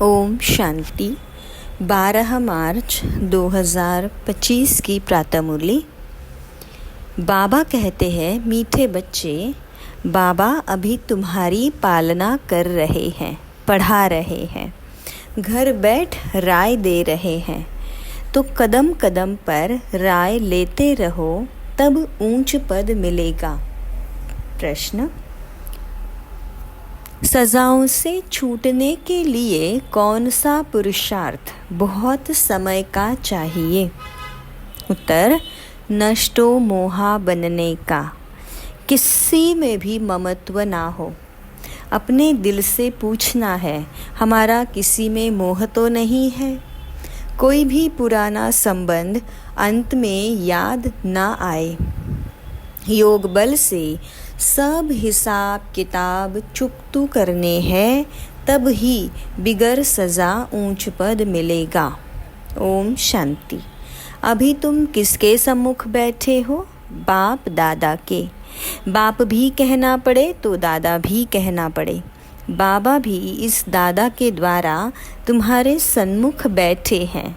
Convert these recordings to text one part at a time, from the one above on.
ओम शांति। 12 मार्च 2025 की प्रातः मुरली। बाबा कहते हैं, मीठे बच्चे, बाबा अभी तुम्हारी पालना कर रहे हैं, पढ़ा रहे हैं, घर बैठ राय दे रहे हैं, तो कदम कदम पर राय लेते रहो, तब ऊंच पद मिलेगा। प्रश्न: सजाओं से छूटने के लिए कौन सा पुरुषार्थ बहुत समय का चाहिए? उत्तर: नष्टो मोहा बनने का। किसी में भी ममत्व ना हो। अपने दिल से पूछना है, हमारा किसी में मोह तो नहीं है? कोई भी पुराना संबंध अंत में याद ना आए। योग बल से सब हिसाब किताब चुकतू करने हैं, तब ही बिगर सजा ऊंच पद मिलेगा। ओम शांति। अभी तुम किसके सम्मुख बैठे हो? बाप दादा के। बाप भी कहना पड़े तो दादा भी कहना पड़े। बाबा भी इस दादा के द्वारा तुम्हारे सन्मुख बैठे हैं।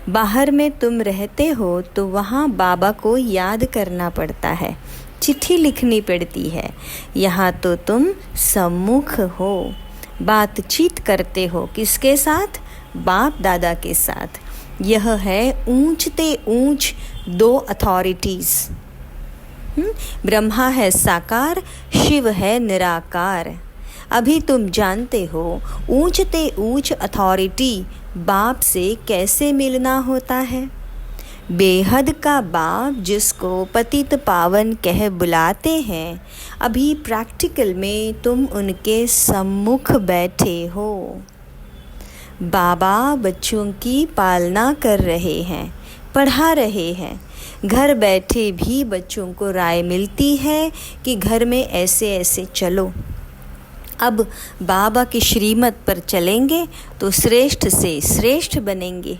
बाहर में तुम रहते हो तो वहाँ बाबा को याद करना पड़ता है, चिट्ठी लिखनी पड़ती है। यहाँ तो तुम सम्मुख हो, बातचीत करते हो। किसके साथ? बाप दादा के साथ। यह है ऊंचते ऊंच दो अथॉरिटीज़। ब्रह्मा है साकार, शिव है निराकार। अभी तुम जानते हो ऊंचते ऊंच अथॉरिटी बाप से कैसे मिलना होता है। बेहद का बाप जिसको पतित पावन कह बुलाते हैं, अभी प्रैक्टिकल में तुम उनके सम्मुख बैठे हो। बाबा बच्चों की पालना कर रहे हैं, पढ़ा रहे हैं। घर बैठे भी बच्चों को राय मिलती है कि घर में ऐसे ऐसे चलो। अब बाबा की श्रीमत पर चलेंगे तो श्रेष्ठ से श्रेष्ठ बनेंगे।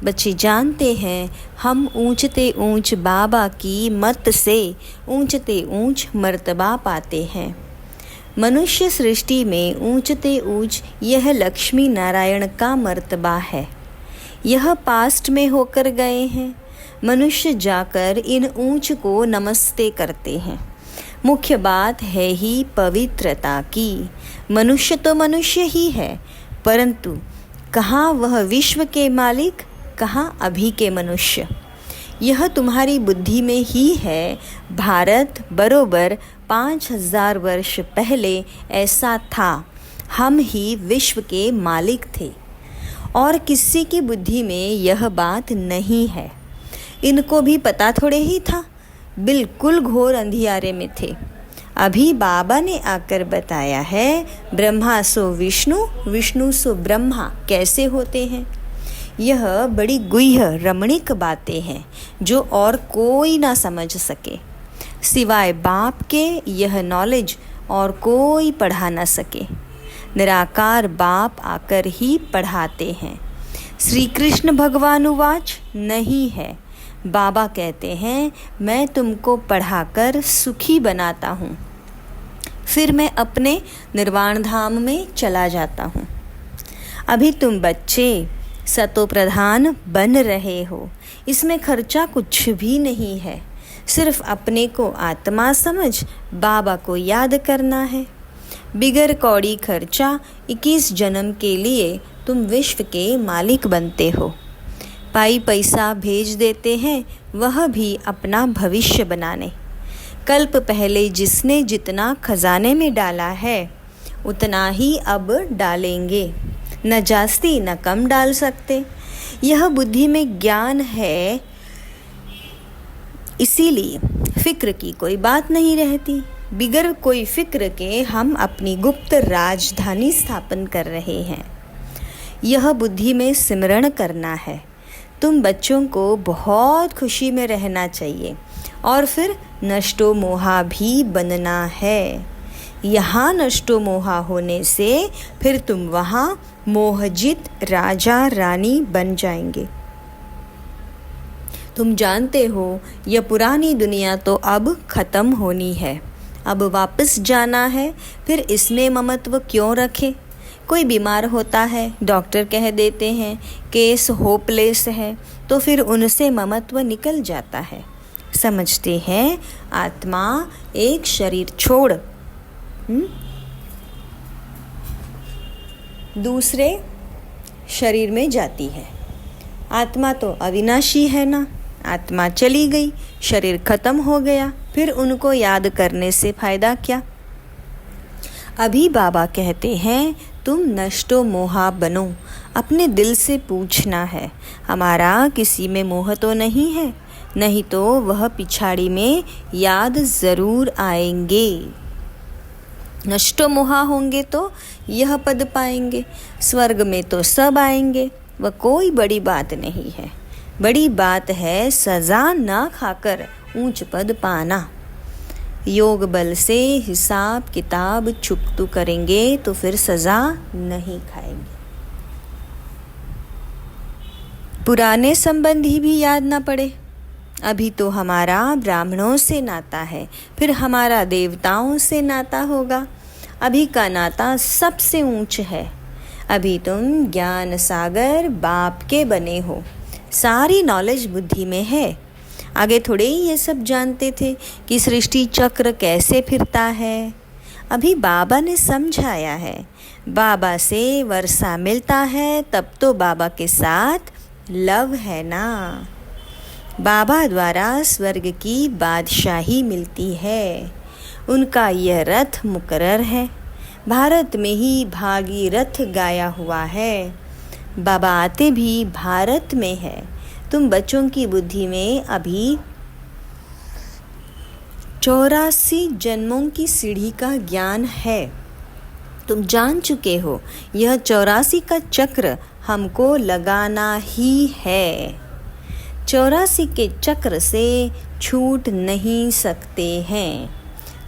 बच्चे जानते हैं, हम ऊंचते ऊंच बाबा की मत से ऊंचते ऊंच मर्तबा पाते हैं। मनुष्य सृष्टि में ऊंचते ऊंच यह लक्ष्मी नारायण का मर्तबा है। यह पास्ट में होकर गए हैं। मनुष्य जाकर इन ऊंच को नमस्ते करते हैं। मुख्य बात है ही पवित्रता की। मनुष्य तो मनुष्य ही है, परंतु कहाँ वह विश्व के मालिक, कहाँ अभी के मनुष्य। यह तुम्हारी बुद्धि में ही है। भारत बरोबर 5000 वर्ष पहले ऐसा था। हम ही विश्व के मालिक थे और किसी की बुद्धि में यह बात नहीं है। इनको भी पता थोड़े ही था, बिल्कुल घोर अंधियारे में थे। अभी बाबा ने आकर बताया है, ब्रह्मा सो विष्णु, विष्णु सो ब्रह्मा कैसे होते हैं। यह बड़ी गुह्य रमणीक बातें हैं जो और कोई ना समझ सके। सिवाय बाप के यह नॉलेज और कोई पढ़ा ना सके। निराकार बाप आकर ही पढ़ाते हैं। श्री कृष्ण भगवानुवाच नहीं है। बाबा कहते हैं, मैं तुमको पढ़ाकर सुखी बनाता हूँ, फिर मैं अपने निर्वाण धाम में चला जाता हूँ। अभी तुम बच्चे सतो प्रधान बन रहे हो। इसमें खर्चा कुछ भी नहीं है। सिर्फ अपने को आत्मा समझ बाबा को याद करना है। बिगर कौड़ी खर्चा 21 जन्म के लिए तुम विश्व के मालिक बनते हो। पाई पैसा भेज देते हैं, वह भी अपना भविष्य बनाने। कल्प पहले जिसने जितना खजाने में डाला है, उतना ही अब डालेंगे। न जास्ती न कम डाल सकते। यह बुद्धि में ज्ञान है, इसीलिए फिक्र की कोई बात नहीं रहती। बिगर कोई फिक्र के हम अपनी गुप्त राजधानी स्थापन कर रहे हैं। यह बुद्धि में सिमरण करना है। तुम बच्चों को बहुत खुशी में रहना चाहिए और फिर नष्टो मोहा भी बनना है। यहाँ नष्टो मोहा होने से फिर तुम वहाँ मोहजित राजा रानी बन जाएंगे। तुम जानते हो यह पुरानी दुनिया तो अब खत्म होनी है। अब वापस जाना है, फिर इसमें ममत्व क्यों रखें? कोई बीमार होता है, डॉक्टर कह देते हैं केस होपलेस है, तो फिर उनसे ममत्व निकल जाता है। समझते हैं आत्मा एक शरीर छोड़ दूसरे शरीर में जाती है। आत्मा तो अविनाशी है ना। आत्मा चली गई, शरीर खत्म हो गया, फिर उनको याद करने से फायदा क्या। अभी बाबा कहते हैं तुम नष्टो मोहा बनो। अपने दिल से पूछना है, हमारा किसी में मोह तो नहीं है, नहीं तो वह पिछाड़ी में याद ज़रूर आएंगे। नष्टो मोहा होंगे तो यह पद पाएंगे, स्वर्ग में तो सब आएंगे। वह कोई बड़ी बात नहीं है। बड़ी बात है सज़ा ना खाकर ऊंच पद पाना। योग बल से हिसाब किताब चुकतू करेंगे तो फिर सज़ा नहीं खाएंगे। पुराने संबंधी भी याद ना पड़े। अभी तो हमारा ब्राह्मणों से नाता है, फिर हमारा देवताओं से नाता होगा। अभी का नाता सबसे ऊंच है। अभी तुम ज्ञान सागर बाप के बने हो। सारी नॉलेज बुद्धि में है। आगे थोड़े ही ये सब जानते थे कि सृष्टि चक्र कैसे फिरता है। अभी बाबा ने समझाया है। बाबा से वर्षा मिलता है तब तो बाबा के साथ लव है ना। बाबा द्वारा स्वर्ग की बादशाही मिलती है। उनका यह रथ मुकर्रर है। भारत में ही भागीरथ गाया हुआ है। बाबा आते भी भारत में है। तुम बच्चों की बुद्धि में अभी 84 जन्मों की सीढ़ी का ज्ञान है। तुम जान चुके हो यह 84 का चक्र हमको लगाना ही है। 84 के चक्र से छूट नहीं सकते हैं।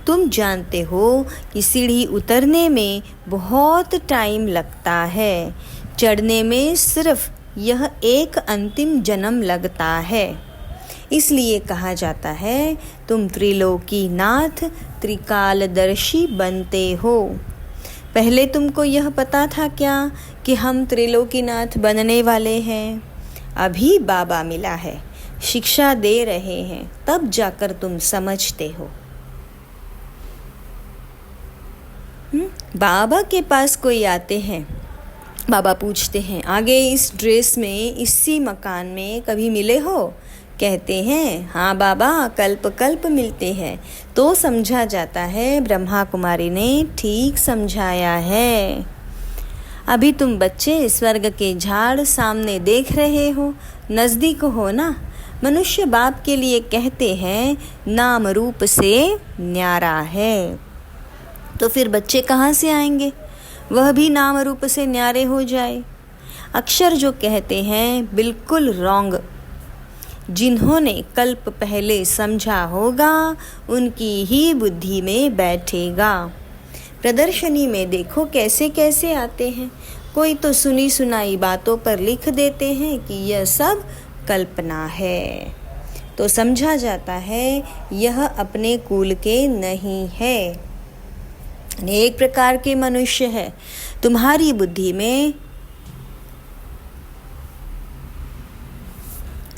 तुम जानते हो कि सीढ़ी उतरने में बहुत टाइम लगता है, चढ़ने में सिर्फ यह एक अंतिम जन्म लगता है। इसलिए कहा जाता है तुम त्रिलोकीनाथ त्रिकालदर्शी बनते हो। पहले तुमको यह पता था क्या कि हम त्रिलोकीनाथ बनने वाले हैं? अभी बाबा मिला है, शिक्षा दे रहे हैं, तब जाकर तुम समझते हो। बाबा के पास कोई आते हैं, बाबा पूछते हैं आगे इस ड्रेस में इसी मकान में कभी मिले हो? कहते हैं हाँ बाबा कल्प कल्प मिलते हैं। तो समझा जाता है ब्रह्मा कुमारी ने ठीक समझाया है। अभी तुम बच्चे स्वर्ग के झाड़ सामने देख रहे हो, नज़दीक हो ना। मनुष्य बाप के लिए कहते हैं नाम रूप से न्यारा है। तो फिर बच्चे कहाँ से आएंगे? वह भी नाम रूप से न्यारे हो जाए। अक्षर जो कहते हैं बिल्कुल रॉन्ग। जिन्होंने कल्प पहले समझा होगा उनकी ही बुद्धि में बैठेगा। प्रदर्शनी में देखो कैसे कैसे आते हैं। कोई तो सुनी सुनाई बातों पर लिख देते हैं कि यह सब कल्पना है, तो समझा जाता है यह अपने कुल के नहीं है। अनेक प्रकार के मनुष्य है। तुम्हारी बुद्धि में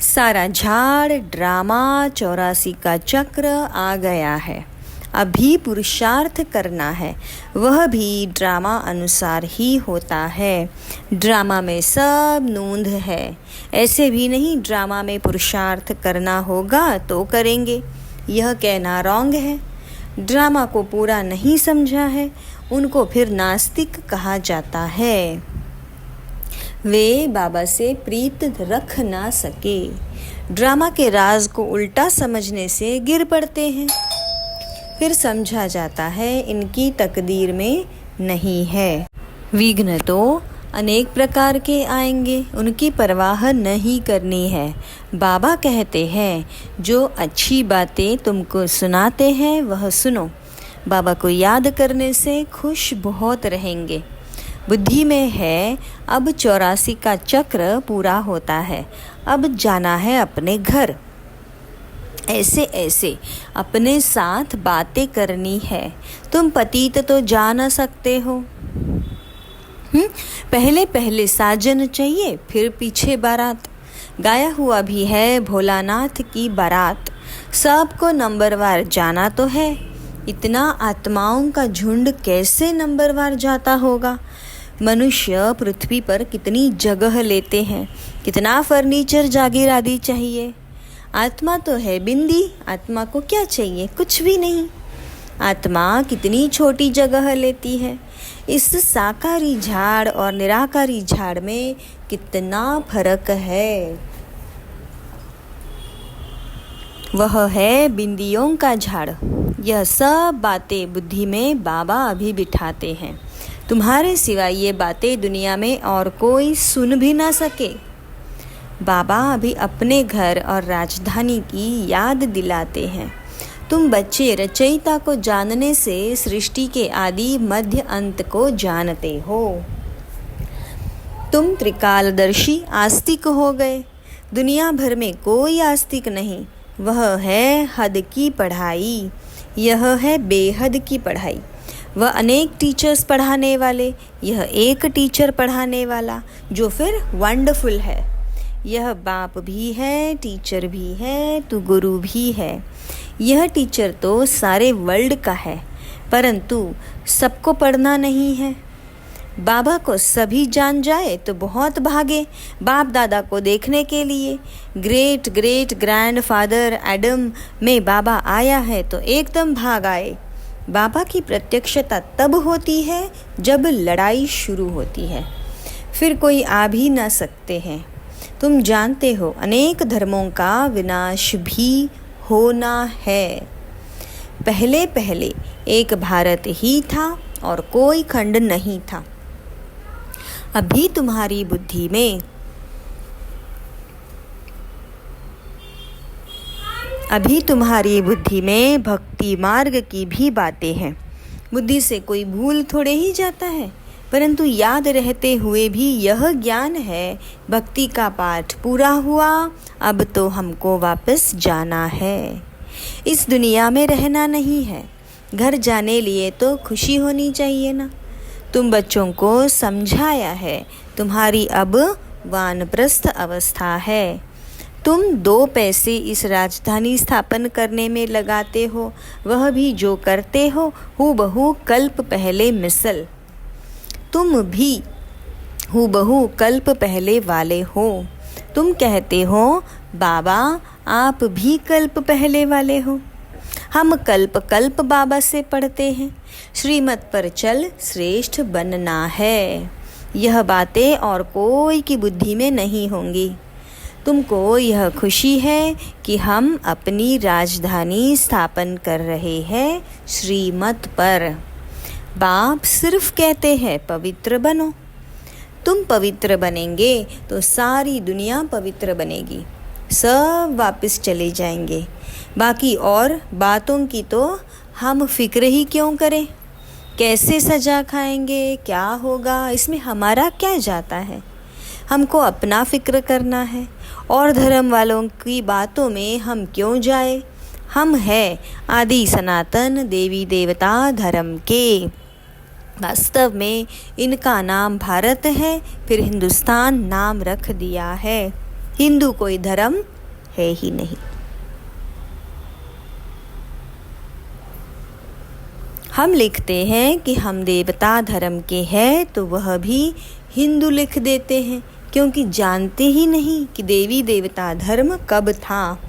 सारा झाड़ ड्रामा 84 का चक्र आ गया है। अभी पुरुषार्थ करना है, वह भी ड्रामा अनुसार ही होता है। ड्रामा में सब नूंद है। ऐसे भी नहीं ड्रामा में पुरुषार्थ करना होगा तो करेंगे, यह कहना रॉन्ग है। ड्रामा को पूरा नहीं समझा है उनको फिर नास्तिक कहा जाता है। वे बाबा से प्रीत रख ना सके। ड्रामा के राज को उल्टा समझने से गिर पड़ते हैं। फिर समझा जाता है इनकी तकदीर में नहीं है। विघ्न तो अनेक प्रकार के आएंगे, उनकी परवाह नहीं करनी है। बाबा कहते हैं जो अच्छी बातें तुमको सुनाते हैं वह सुनो। बाबा को याद करने से खुश बहुत रहेंगे। बुद्धि में है अब 84 का चक्र पूरा होता है, अब जाना है अपने घर। ऐसे ऐसे अपने साथ बातें करनी है। तुम पतित तो जा न सकते हो। पहले पहले साजन चाहिए, फिर पीछे बारात। गाया हुआ भी है भोलानाथ की बारात। सबको नंबरवार जाना तो है, इतना आत्माओं का झुंड कैसे नंबरवार जाता होगा। मनुष्य पृथ्वी पर कितनी जगह लेते हैं, कितना फर्नीचर जागीर आदि चाहिए। आत्मा तो है बिंदी, आत्मा को क्या चाहिए, कुछ भी नहीं। आत्मा कितनी छोटी जगह लेती है। इस साकारी झाड़ और निराकारी झाड़ में कितना फर्क है। वह है बिंदियों का झाड़। यह सब बातें बुद्धि में बाबा अभी बिठाते हैं। तुम्हारे सिवाय ये बातें दुनिया में और कोई सुन भी ना सके। बाबा अभी अपने घर और राजधानी की याद दिलाते हैं। तुम बच्चे रचयिता को जानने से सृष्टि के आदि मध्य अंत को जानते हो। तुम त्रिकालदर्शी आस्तिक हो गए। दुनिया भर में कोई आस्तिक नहीं। वह है हद की पढ़ाई, यह है बेहद की पढ़ाई। वह अनेक टीचर्स पढ़ाने वाले, यह एक टीचर पढ़ाने वाला, जो फिर वंडरफुल है। यह बाप भी है, टीचर भी है, तू गुरु भी है। यह टीचर तो सारे वर्ल्ड का है, परंतु सबको पढ़ना नहीं है। बाबा को सभी जान जाए तो बहुत भागे बाप दादा को देखने के लिए। Great great grand father Adam में बाबा आया है तो एकदम भाग आए। बाबा की प्रत्यक्षता तब होती है जब लड़ाई शुरू होती है, फिर कोई आ भी ना सकते हैं। तुम जानते हो अनेक धर्मों का विनाश भी होना है। पहले पहले एक भारत ही था और कोई खंड नहीं था। अभी तुम्हारी बुद्धि में भक्ति मार्ग की भी बातें हैं। बुद्धि से कोई भूल थोड़े ही जाता है, परंतु याद रहते हुए भी यह ज्ञान है भक्ति का पाठ पूरा हुआ, अब तो हमको वापस जाना है। इस दुनिया में रहना नहीं है। घर जाने लिए तो खुशी होनी चाहिए ना। तुम बच्चों को समझाया है, तुम्हारी अब वानप्रस्थ अवस्था है। तुम 2 पैसे इस राजधानी स्थापन करने में लगाते हो, वह भी जो करते हो हूबहू कल्प पहले मिसल। तुम भी हूबहू कल्प पहले वाले हो। तुम कहते हो बाबा आप भी कल्प पहले वाले हो। हम कल्प कल्प बाबा से पढ़ते हैं। श्रीमत पर चल श्रेष्ठ बनना है। यह बातें और कोई की बुद्धि में नहीं होंगी। तुमको यह खुशी है कि हम अपनी राजधानी स्थापन कर रहे हैं श्रीमत पर। बाप सिर्फ कहते हैं पवित्र बनो। तुम पवित्र बनेंगे तो सारी दुनिया पवित्र बनेगी। सब वापस चले जाएंगे। बाकी और बातों की तो हम फिक्र ही क्यों करें। कैसे सजा खाएंगे, क्या होगा, इसमें हमारा क्या जाता है। हमको अपना फिक्र करना है और धर्म वालों की बातों में हम क्यों जाए। हम हैं आदि सनातन देवी देवता धर्म के। वास्तव में इनका नाम भारत है, फिर हिंदुस्तान नाम रख दिया है। हिंदू कोई धर्म है ही नहीं। हम लिखते हैं कि हम देवता धर्म के हैं तो वह भी हिंदू लिख देते हैं, क्योंकि जानते ही नहीं कि देवी देवता धर्म कब था।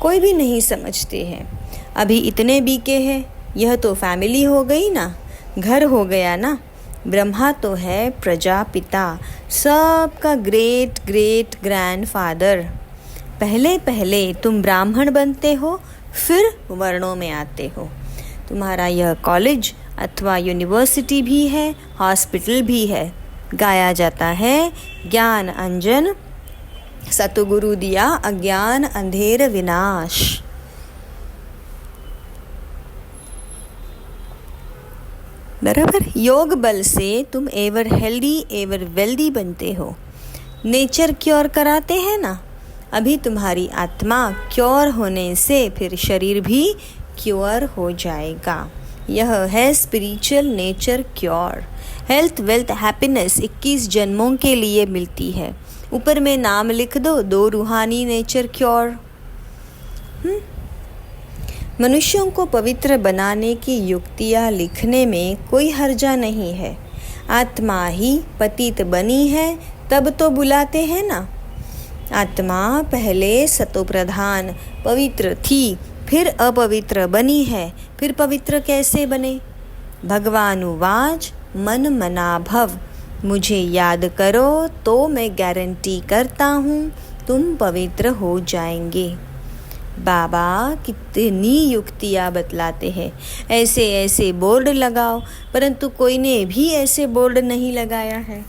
कोई भी नहीं समझते हैं। अभी इतने बीके हैं। यह तो फैमिली हो गई ना, घर हो गया ना। ब्रह्मा तो है प्रजापिता, सबका ग्रेट ग्रेट ग्रैंडफादर। पहले पहले तुम ब्राह्मण बनते हो, फिर वर्णों में आते हो। तुम्हारा यह कॉलेज अथवा यूनिवर्सिटी भी है, हॉस्पिटल भी है। गाया जाता है ज्ञान अंजन सतगुरु दिया अज्ञान अंधेर विनाश। बराबर। योग बल से तुम एवर हेल्दी एवर वेल्दी बनते हो। नेचर क्योर कराते हैं ना। अभी तुम्हारी आत्मा क्योर होने से फिर शरीर भी क्योर हो जाएगा। यह है spiritual nature cure. Health wealth happiness 21 जन्मों के लिए मिलती है। ऊपर में नाम लिख दो, 2 रूहानी नेचर क्योर। मनुष्यों को पवित्र बनाने की युक्तियाँ लिखने में कोई हर्जा नहीं है। आत्मा ही पतित बनी है तब तो बुलाते हैं ना। आत्मा पहले सतोप्रधान पवित्र थी, फिर अपवित्र बनी है, फिर पवित्र कैसे बने? भगवानुवाच मन मना भव, मुझे याद करो तो मैं गारंटी करता हूँ तुम पवित्र हो जाएंगे। बाबा कितनी युक्तियाँ बतलाते हैं, ऐसे ऐसे बोर्ड लगाओ, परंतु कोई ने भी ऐसे बोर्ड नहीं लगाया है।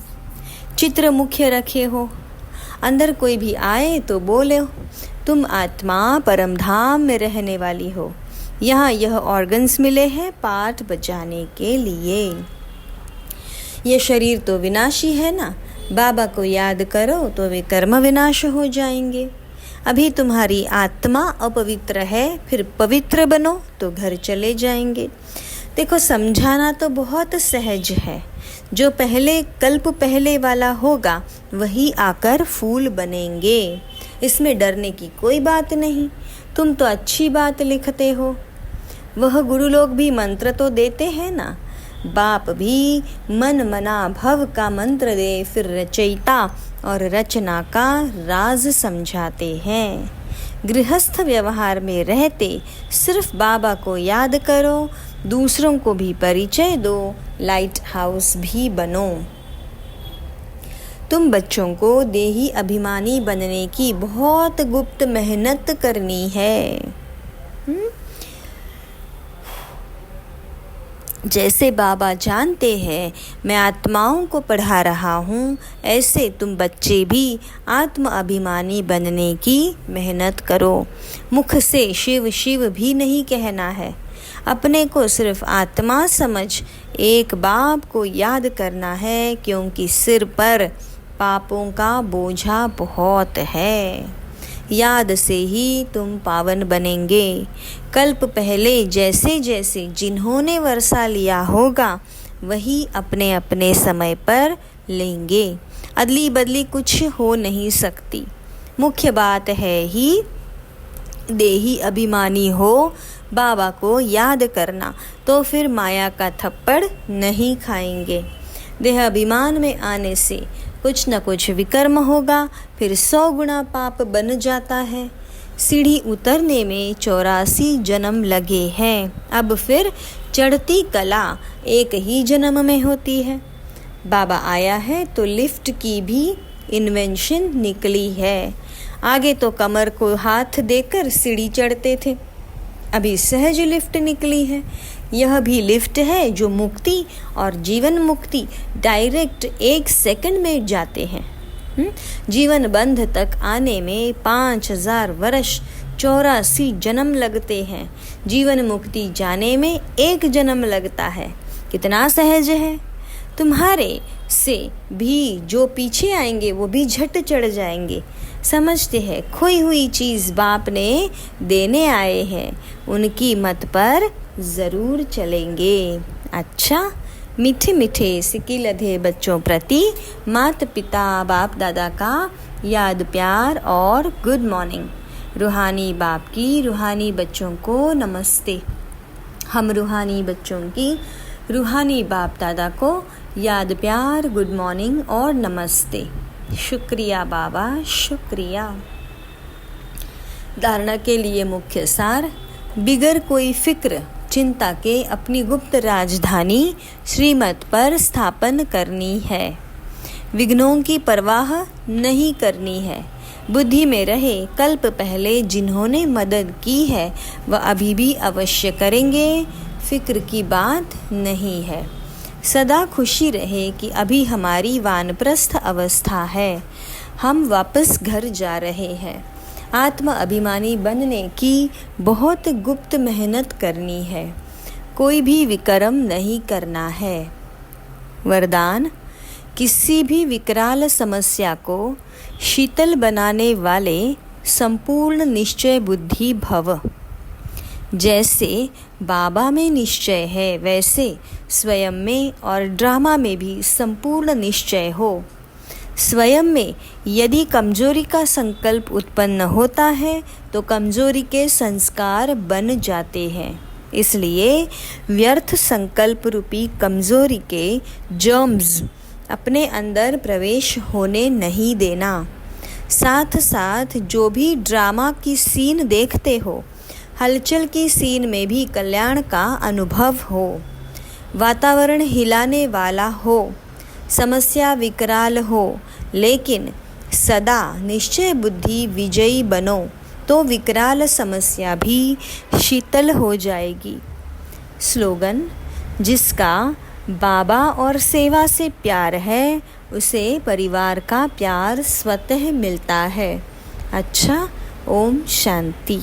चित्र मुख्य रखे हो, अंदर कोई भी आए तो बोले तुम आत्मा परम धाम में रहने वाली हो। यहाँ यह ऑर्गन्स मिले हैं पाठ बजाने के लिए। ये शरीर तो विनाशी है ना, बाबा को याद करो तो वे कर्म विनाश हो जाएंगे। अभी तुम्हारी आत्मा अपवित्र है, फिर पवित्र बनो तो घर चले जाएंगे। देखो समझाना तो बहुत सहज है, जो पहले कल्प पहले वाला होगा वही आकर फूल बनेंगे। इसमें डरने की कोई बात नहीं। तुम तो अच्छी बात लिखते हो, वह गुरु लोग भी मंत्र तो देते हैं ना। बाप भी मन मना भव का मंत्र दे, फिर रचयिता और रचना का राज समझाते हैं। गृहस्थ व्यवहार में रहते सिर्फ बाबा को याद करो, दूसरों को भी परिचय दो, लाइट हाउस भी बनो। तुम बच्चों को देही अभिमानी बनने की बहुत गुप्त मेहनत करनी है। जैसे बाबा जानते हैं मैं आत्माओं को पढ़ा रहा हूँ, ऐसे तुम बच्चे भी आत्म अभिमानी बनने की मेहनत करो। मुख से शिव शिव भी नहीं कहना है, अपने को सिर्फ आत्मा समझ एक बाप को याद करना है, क्योंकि सिर पर पापों का बोझा बहुत है। याद से ही तुम पावन बनेंगे। कल्प पहले जैसे जैसे जिन्होंने वर्षा लिया होगा वही अपने अपने समय पर लेंगे। अदली बदली कुछ हो नहीं सकती। मुख्य बात है ही देही अभिमानी हो, बाबा को याद करना, तो फिर माया का थप्पड़ नहीं खाएंगे। देह अभिमान में आने से कुछ न कुछ विकर्म होगा, फिर 100 गुना पाप बन जाता है। सीढ़ी उतरने में 84 जन्म लगे हैं, अब फिर चढ़ती कला एक ही जन्म में होती है। बाबा आया है तो लिफ्ट की भी इन्वेंशन निकली है। आगे तो कमर को हाथ देकर सीढ़ी चढ़ते थे, अभी सहज लिफ्ट निकली है। यह भी लिफ्ट है जो मुक्ति और जीवन मुक्ति डायरेक्ट 1 सेकंड में जाते हैं। जीवन बंध तक आने में 5000 वर्ष 84 जन्म लगते हैं। जीवन मुक्ति जाने में 1 जन्म लगता है। कितना सहज है। तुम्हारे से भी जो पीछे आएंगे वो भी झट चढ़ जाएंगे। समझते हैं खोई हुई चीज़ बाप ने देने आए हैं, उनकी मत पर ज़रूर चलेंगे। अच्छा, मीठे मीठे सिक्की लधे बच्चों प्रति माता पिता बाप दादा का याद प्यार और गुड मॉर्निंग। रूहानी बाप की रूहानी बच्चों को नमस्ते। हम रूहानी बच्चों की रूहानी बाप दादा को याद प्यार गुड मॉर्निंग और नमस्ते। शुक्रिया बाबा, शुक्रिया। धारणा के लिए मुख्य सार, बिगर कोई फिक्र चिंता के अपनी गुप्त राजधानी श्रीमत पर स्थापन करनी है। विघ्नों की परवाह नहीं करनी है। बुद्धि में रहे कल्प पहले जिन्होंने मदद की है वह अभी भी अवश्य करेंगे, फिक्र की बात नहीं है। सदा खुशी रहे कि अभी हमारी वानप्रस्थ अवस्था है, हम वापस घर जा रहे हैं। आत्म अभिमानी बनने की बहुत गुप्त मेहनत करनी है, कोई भी विकर्म नहीं करना है। वरदान, किसी भी विकराल समस्या को शीतल बनाने वाले संपूर्ण निश्चय बुद्धि भव। जैसे बाबा में निश्चय है, वैसे स्वयं में और ड्रामा में भी संपूर्ण निश्चय हो। स्वयं में यदि कमजोरी का संकल्प उत्पन्न होता है तो कमजोरी के संस्कार बन जाते हैं। इसलिए व्यर्थ संकल्प रूपी कमजोरी के जर्म्स अपने अंदर प्रवेश होने नहीं देना। साथ साथ जो भी ड्रामा की सीन देखते हो, हलचल की सीन में भी कल्याण का अनुभव हो। वातावरण हिलाने वाला हो, समस्या विकराल हो, लेकिन सदा निश्चय बुद्धि विजयी बनो तो विकराल समस्या भी शीतल हो जाएगी। स्लोगन: जिसका बाबा और सेवा से प्यार है, उसे परिवार का प्यार स्वतः मिलता है। अच्छा, ओम शांति।